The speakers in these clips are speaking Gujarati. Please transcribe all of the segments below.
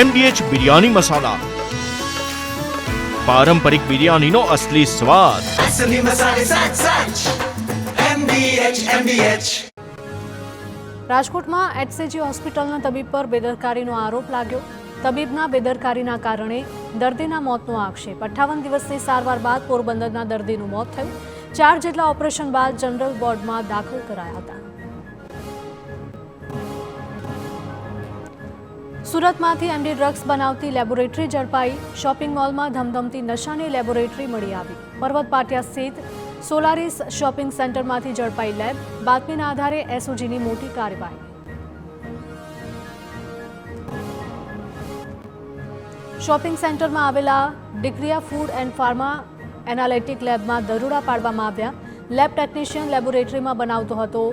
MDH બિરયાની મસાલા, પારંપરિક બિરયાનીનો અસલી સ્વાદ. असली मसाले सच सच MDH રાજકોટમાં HCG હોસ્પિટલના તબીબ પર બેદરકારીનો આરોપ લાગ્યો. તબીબના બેદરકારીના કારણે દર્દીના મોતનો આક્ષેપ. 58 દિવસની સારવાર બાદ પોરબંદરના દર્દીનું મોત થયું. 4 જેટલા ઓપરેશન બાદ જનરલ વોર્ડમાં દાખલ કરાયા હતા. સુરતમાંથી MD ડ્રગ્સ બનાવતી લેબોરેટરી ઝડપાઈ. શોપિંગ મોલમાં ધમધમતી નશાની લેબોરેટરી મળી આવી. પર્વત પાટિયા સ્થિત સોલારિસ શોપિંગ સેન્ટરમાંથી ઝડપાઈ લેબ. બાતમીના આધારે SOGની મોટી કાર્યવાહી. શોપિંગ સેન્ટરમાં આવેલા ડિગ્રિયા ફૂડ એન્ડ ફાર્મા એનાલિટિક લેબમાં દરોડા પાડવામાં આવ્યા. લેબ ટેકનિશિયન લેબોરેટરીમાં બનાવતો હતો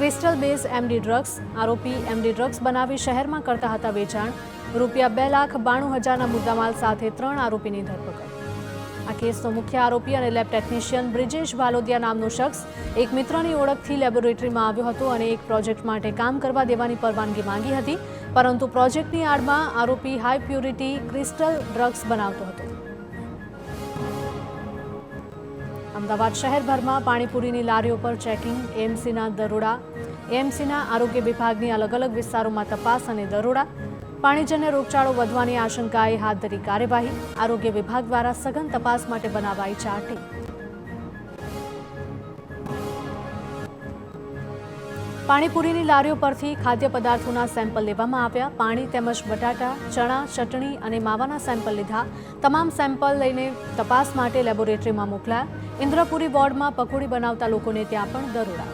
ક્રિસ્ટલ બેઝ MD ડ્રગ્સ. આરોપી MD ડ્રગ્સ બનાવી શહેરમાં કરતા હતા વેચાણ. ₹2,92,000ના મુદ્દામાલ સાથે 3 આરોપીની ધરપકડ. આ કેસનો મુખ્ય આરોપી અને લેબ ટેકનિશિયન બ્રિજેશ ભાલોદિયા નામનો શખ્સ એક મિત્રની ઓળખથી લેબોરેટરીમાં આવ્યો હતો અને એક પ્રોજેક્ટ માટે કામ કરવા દેવાની પરવાનગી માંગી હતી, પરંતુ પ્રોજેક્ટની આડમાં આરોપી હાઈ પ્યોરિટી ક્રિસ્ટલ ડ્રગ્સ બનાવતો હતો. અમદાવાદ શહેરભરમાં પાણીપુરીની લારીઓ પર ચેકિંગ. AMCના દરોડા. AMCના આરોગ્ય વિભાગની અલગ અલગ વિસ્તારોમાં તપાસ અને દરોડા. પાણીજન્ય રોગચાળો વધવાની આશંકાએ હાથ ધરી કાર્યવાહી. આરોગ્ય વિભાગ દ્વારા સઘન તપાસ માટે બનાવાઈ 4 ટીમ. પાણીપુરીની લારીઓ પરથી ખાદ્ય પદાર્થોના સેમ્પલ લેવામાં આવ્યા. પાણી તેમજ બટાટા, ચણા, ચટણી અને માવાના સેમ્પલ લીધા. તમામ સેમ્પલ લઈને તપાસ માટે લેબોરેટરીમાં મોકલાયા. ઇન્દ્રપુરી વોર્ડમાં પકોડી બનાવતા લોકોને ત્યાં પણ દરોડા.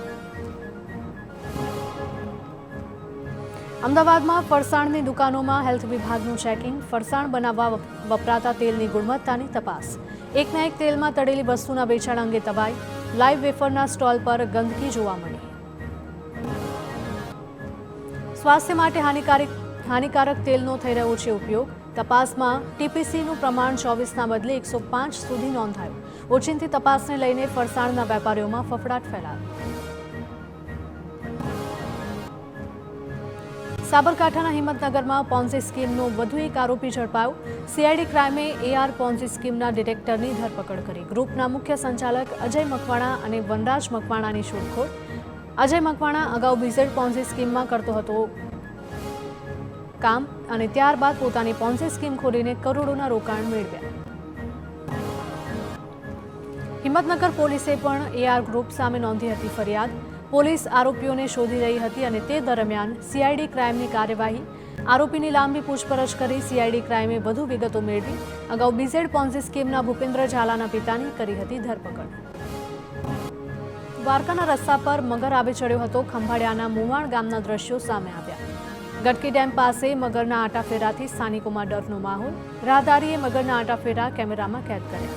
અમદાવાદમાં ફરસાણની દુકાનોમાં હેલ્થ વિભાગનું ચેકિંગ. ફરસાણ બનાવવા વપરાતા તેલની ગુણવત્તાની તપાસ. એકના એક તેલમાં તળેલી વસ્તુના વેચાણ અંગે તવાઈ. લાઈવ વેફરના સ્ટોલ પર ગંદકી જોવા મળી. સ્વાસ્થ્ય માટે હાનિકારક તેલનો થઈ રહ્યો છે ઉપયોગ. તપાસમાં TPCનું પ્રમાણ 24ના બદલે 105 સુધી નોંધાયું. ઓચિંતી તપાસને લઈને ફરસાણના વેપારીઓમાં ફફડાટ ફેલાયો. સાબરકાંઠાના હિંમતનગરમાં પોન્ઝી સ્કીમનો વધુ એક આરોપી ઝડપાયો. CID ક્રાઇમે AR પોન્ઝી સ્કીમના ડિરેક્ટરની ધરપકડ કરી. ગ્રુપના મુખ્ય સંચાલક અજય મકવાણા અને વનરાજ મકવાણાની શોધખોળ. અજય મકવાણા અગાઉ BZ પોન્ઝી સ્કીમમાં કરતો હતો કામ અને ત્યારબાદ પોતાની પોન્ઝી સ્કીમ ખોલીને કરોડોના રોકાણ મેળવ્યા. હિંમતનગર પોલીસે પણ AR ગ્રુપ સામે નોંધી હતી ફરિયાદ. પોલીસ આરોપીઓને શોધી રહી હતી અને તે દરમિયાન CID ક્રાઇમની કાર્યવાહી. આરોપીની લાંબી પૂછપરછ કરી CID ક્રાઇમે વધુ વિગતો મેળવી. અગાઉ BZ પોન્ઝી સ્કીમના ભૂપેન્દ્ર ઝાલાના પિતાની કરી હતી ધરપકડ. દ્વારકાના રસ્તા પર મગર આવી ચડ્યો હતો. ખંભાળિયાના મુવાણ ગામના દ્રશ્યો સામે આવ્યા. ગટકી ડેમ પાસે મગરના આટાફેરાથી સ્થાનિકોમાં ડરનો માહોલ. રાહદારીએ મગરના આટાફેરા કેમેરામાં કેદ કર્યા.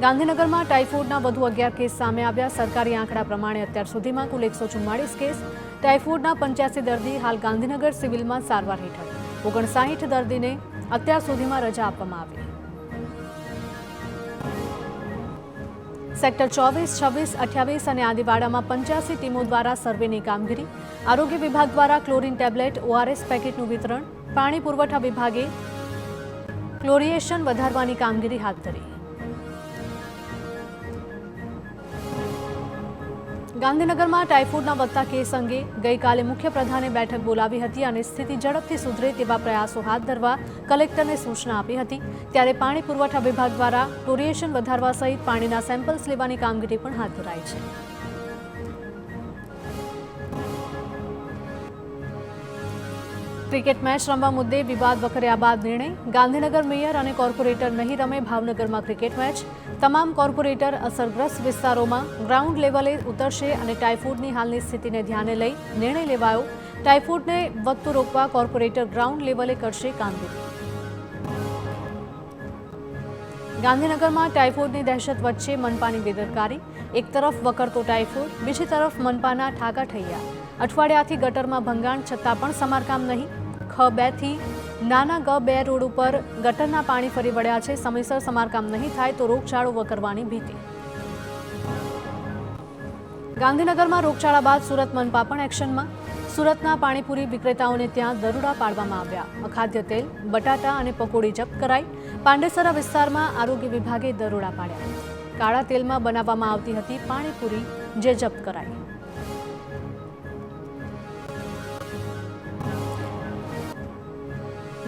ગાંધીનગરમાં ટાઇફોઇડના વધુ 11 કેસ સામે આવ્યા. સરકારી આંકડા પ્રમાણે અત્યાર સુધીમાં કુલ 144 કેસ. ટાઇફોઇડના 85 દર્દી હાલ ગાંધીનગર સિવિલમાં સારવાર હેઠળ. 59 દર્દીને અત્યાર સુધીમાં રજા આપવામાં આવી. સેક્ટર 24, 26, 28 અને આદિવાડામાં 85 ટીમો દ્વારા સર્વેની કામગીરી. આરોગ્ય વિભાગ દ્વારા ક્લોરીન ટેબ્લેટ, ORS પેકેટનું વિતરણ. પાણી પુરવઠા વિભાગે ક્લોરિએશન વધારવાની કામગીરી હાથ ધરી. ગાંધીનગરમાં ટાઇફોઇડના વધતા કેસ અંગે ગઈકાલે મુખ્યપ્રધાને બેઠક બોલાવી હતી અને સ્થિતિ ઝડપથી સુધરે તેવા પ્રયાસો હાથ ધરવા કલેક્ટરને સૂચના આપી હતી. ત્યારે પાણી પુરવઠા વિભાગ દ્વારા ક્લોરિએશન વધારવા સહિત પાણીના સેમ્પલ્સ લેવાની કામગીરી પણ હાથ ધરાઈ છે. ક્રિકેટ મેચ રમવા મુદ્દે વિવાદ વકર્યા બાદ નિર્ણય. ગાંધીનગર મેયર અને કોર્પોરેટર નહીં રમે ભાવનગરમાં ક્રિકેટ મેચ. તમામ કોર્પોરેટર અસરગ્રસ્ત વિસ્તારોમાં ગ્રાઉન્ડ લેવલે ઉતરશે અને ટાઇફોઇડની હાલની સ્થિતિને ધ્યાને લઈ નિર્ણય લેવાયો. ટાઇફોઇડને વધતું રોકવા કોર્પોરેટર ગ્રાઉન્ડ લેવલે કરશે કામગીરી. ગાંધીનગરમાં ટાઇફોઇડની દહેશત વચ્ચે મનપાની બેદરકારી. એક તરફ વકરતો ટાઇફોઇડ, બીજી તરફ મનપાના ઠાકા ઠૈયા. અઠવાડિયાથી ગટરમાં ભંગાણ છતાં પણ સમારકામ નહીં. ખ2 થી નાના G2 રોડ ઉપર ગટરના પાણી ફરી વળ્યા છે. સમયસર સમારકામ નહીં થાય તો રોગચાળો વકરવાની ભીતિ. ગાંધીનગરમાં રોગચાળા બાદ સુરત મનપા પણ એક્શનમાં. સુરતના પાણીપુરી વિક્રેતાઓને ત્યાં દરોડા પાડવામાં આવ્યા. અખાદ્ય તેલ, બટાટા અને પકોડી જપ્ત કરાઈ. પાંડેસરા વિસ્તારમાં આરોગ્ય વિભાગે દરોડા પાડ્યા. કાળા તેલમાં બનાવવામાં આવતી હતી પાણીપુરી, જે જપ્ત કરાઈ.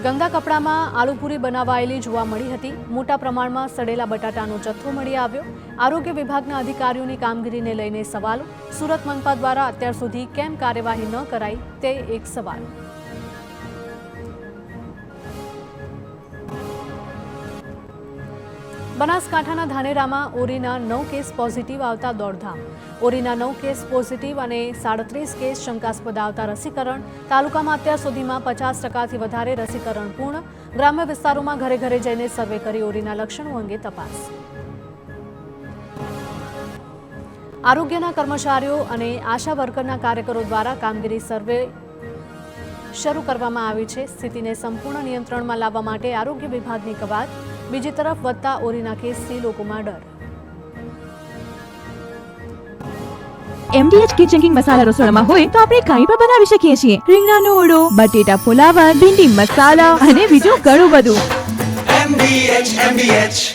ગંદા કપડામાં આલુપુરી બનાવાયેલી જોવા મળી હતી. મોટા પ્રમાણમાં સડેલા બટાટાનો જથ્થો મળી આવ્યો. આરોગ્ય વિભાગના અધિકારીઓની કામગીરીને લઈને સવાલો. સુરત મનપા દ્વારા અત્યાર સુધી કેમ કાર્યવાહી ન કરાઈ, તે એક સવાલ. બનાસકાંઠાના ધાનેરામાં ઓરીના 9 કેસ પોઝિટિવ આવતા દોડધામ. ઓરીના 9 કેસ પોઝિટિવ અને 37 કેસ શંકાસ્પદ આવતા રસીકરણ. તાલુકામાં અત્યાર સુધીમાં 50%થી વધારે રસીકરણ પૂર્ણ. ગ્રામ્ય વિસ્તારોમાં ઘરે ઘરે જઈને સર્વે કરી ઓરીના લક્ષણો અંગે તપાસ. આરોગ્યના કર્મચારીઓ અને આશા વર્કરના કાર્યકરો દ્વારા કામગીરી સર્વે શરૂ કરવામાં આવી છે. સ્થિતિને સંપૂર્ણ નિયંત્રણમાં લાવવા માટે આરોગ્ય વિભાગની કવાયત. બીજી તરફ વધતા ઓરીના કેસથી લોકોમાં ડર. MDH કિચન કિંગ મસાલા રસોડામાં હોય તો આપણે કંઈ પણ બનાવી શકીએ છીએ. રીંગણાનો ઓળો, બટેટા ફુલાવર, ભીંડી મસાલા અને બીજું ઘણું બધું. MDH